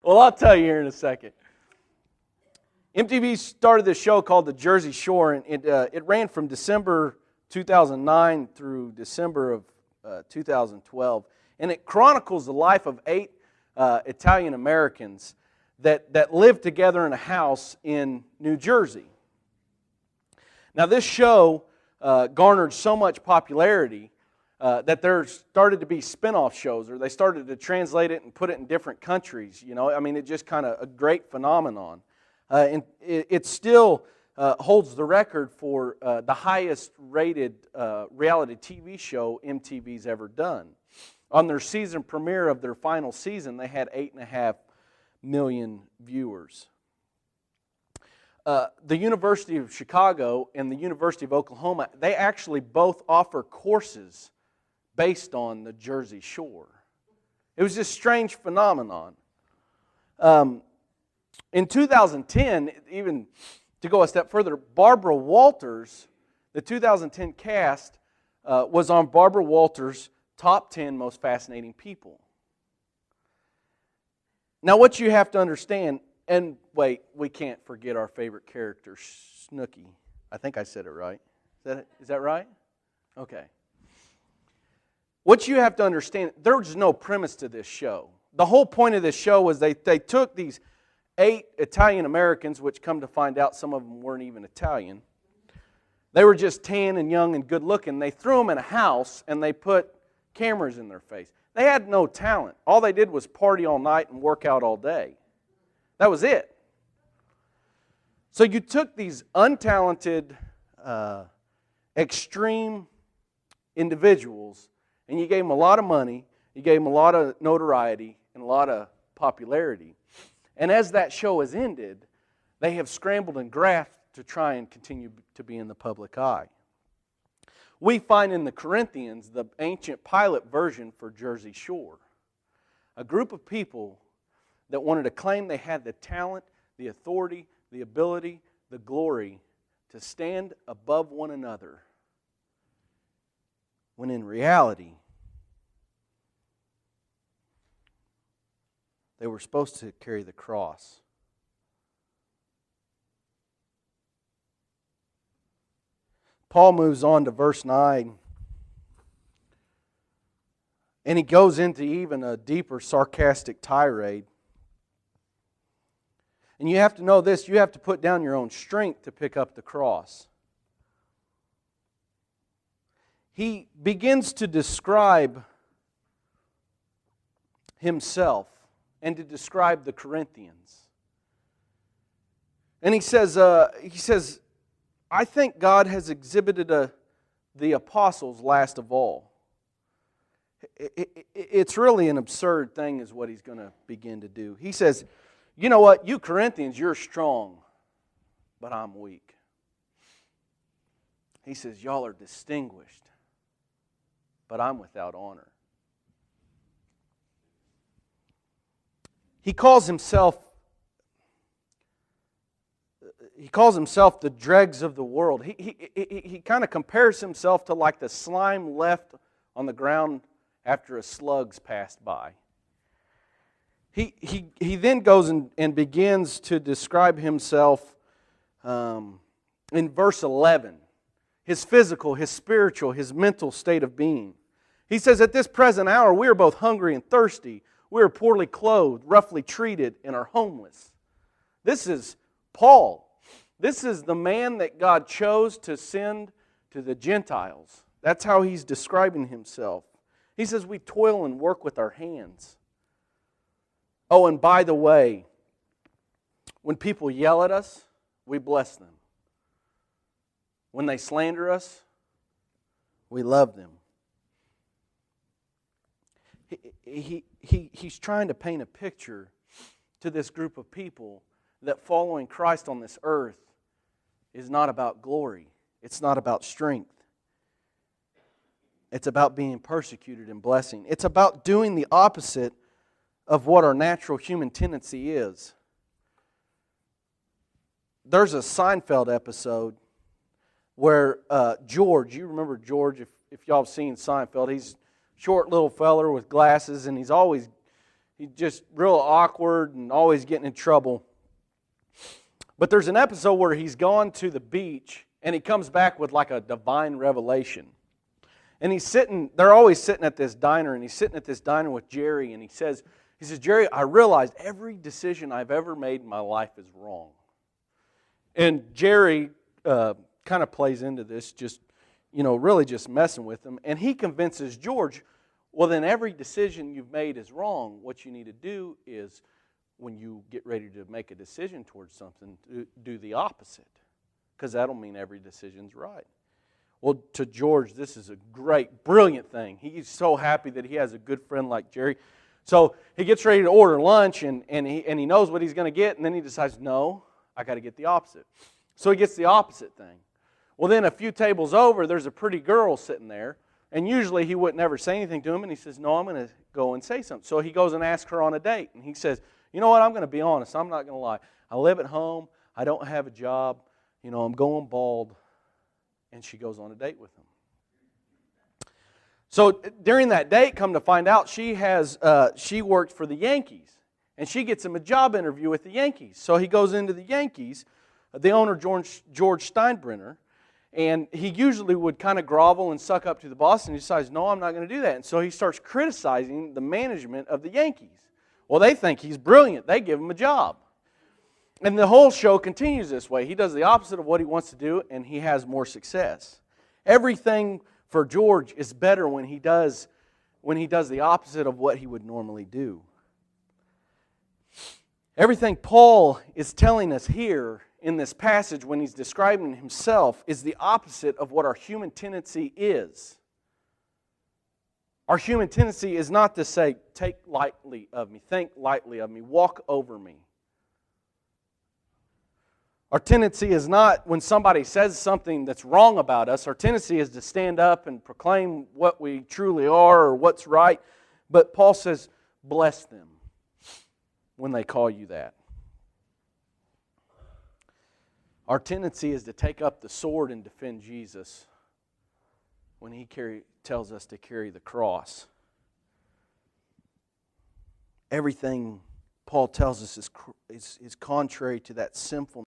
Well, I'll tell you here in a second. MTV started this show called The Jersey Shore, and it ran from December 2009 through December of 2012. And it chronicles the life of 8 Italian Americans that lived together in a house in New Jersey. Now, this show garnered so much popularity that there started to be spin-off shows, or they started to translate it and put it in different countries. You know, I mean, it just kind of a great phenomenon. And it still holds the record for the highest rated reality TV show MTV's ever done. On their season premiere of their final season, they had 8.5 million viewers. The University of Chicago and the University of Oklahoma, they actually both offer courses based on the Jersey Shore. It was this strange phenomenon. In 2010, even to go a step further, Barbara Walters, the 2010 cast, was on Barbara Walters' top 10 most fascinating people. Now, what you have to understand, and wait, we can't forget our favorite character, Snooki. I think I said it right. Is that right? Okay. What you have to understand, there was no premise to this show. The whole point of this show was they took these 8 Italian Americans, which come to find out some of them weren't even Italian. They were just tan and young and good looking. They threw them in a house and they put cameras in their face. They had no talent. All they did was party all night and work out all day. That was it. So you took these untalented, extreme individuals and you gave them a lot of money, you gave them a lot of notoriety and a lot of popularity. And as that show has ended, they have scrambled and grafted to try and continue to be in the public eye. We find in the Corinthians the ancient pilot version for Jersey Shore. A group of people that wanted to claim they had the talent, the authority, the ability, the glory to stand above one another, when in reality, they were supposed to carry the cross. Paul moves on to verse 9. And he goes into even a deeper sarcastic tirade. And you have to know this, you have to put down your own strength to pick up the cross. He begins to describe himself and to describe the Corinthians. And he says, I think God has exhibited the apostles last of all. It's really an absurd thing is what he's going to begin to do. He says, you know what, you Corinthians, you're strong, but I'm weak. He says, y'all are distinguished, but I'm without honor. He calls himself the dregs of the world. He kind of compares himself to like the slime left on the ground after a slug's passed by. He then goes and begins to describe himself in verse 11. His physical, his spiritual, his mental state of being. He says, at this present hour we are both hungry and thirsty. We are poorly clothed, roughly treated, and are homeless. This is Paul. This is the man that God chose to send to the Gentiles. That's how he's describing himself. He says we toil and work with our hands. Oh, and by the way, when people yell at us, we bless them. When they slander us, we love them. He's trying to paint a picture to this group of people that following Christ on this earth is not about glory. It's not about strength. It's about being persecuted and blessing. It's about doing the opposite of what our natural human tendency is. There's a Seinfeld episode where George, you remember George, if y'all have seen Seinfeld, he's a short little feller with glasses, and he's always He's just real awkward and always getting in trouble. But there's an episode where he's gone to the beach and he comes back with like a divine revelation. And they're always sitting at this diner, and he's sitting at this diner with Jerry, and he says, Jerry, I realized every decision I've ever made in my life is wrong. And Jerry kind of plays into this, just, really just messing with him. And he convinces George, well, then every decision you've made is wrong. What you need to do is, when you get ready to make a decision towards something, do the opposite, because that'll mean every decision's right. Well, to George, this is a great, brilliant thing. He's so happy that he has a good friend like Jerry. So he gets ready to order lunch, and he knows what he's going to get, and then he decides, no, I got to get the opposite. So he gets the opposite thing. Well, then a few tables over, there's a pretty girl sitting there, and usually he wouldn't ever say anything to him, and he says, no, I'm going to go and say something. So he goes and asks her on a date, and he says, you know what, I'm going to be honest, I'm not going to lie. I live at home, I don't have a job, I'm going bald. And she goes on a date with him. So during that date, come to find out, she worked for the Yankees. And she gets him a job interview with the Yankees. So he goes into the Yankees, the owner, George Steinbrenner, and he usually would kind of grovel and suck up to the boss, and he decides, no, I'm not going to do that. And so he starts criticizing the management of the Yankees. Well, they think he's brilliant. They give him a job. And the whole show continues this way. He does the opposite of what he wants to do, and he has more success. Everything for George is better when he does the opposite of what he would normally do. Everything Paul is telling us here in this passage when he's describing himself is the opposite of what our human tendency is. Our human tendency is not to say, take lightly of me, think lightly of me, walk over me. Our tendency is not when somebody says something that's wrong about us. Our tendency is to stand up and proclaim what we truly are or what's right. But Paul says, bless them when they call you that. Our tendency is to take up the sword and defend Jesus when He tells us to carry the cross. Everything Paul tells us is contrary to that sinful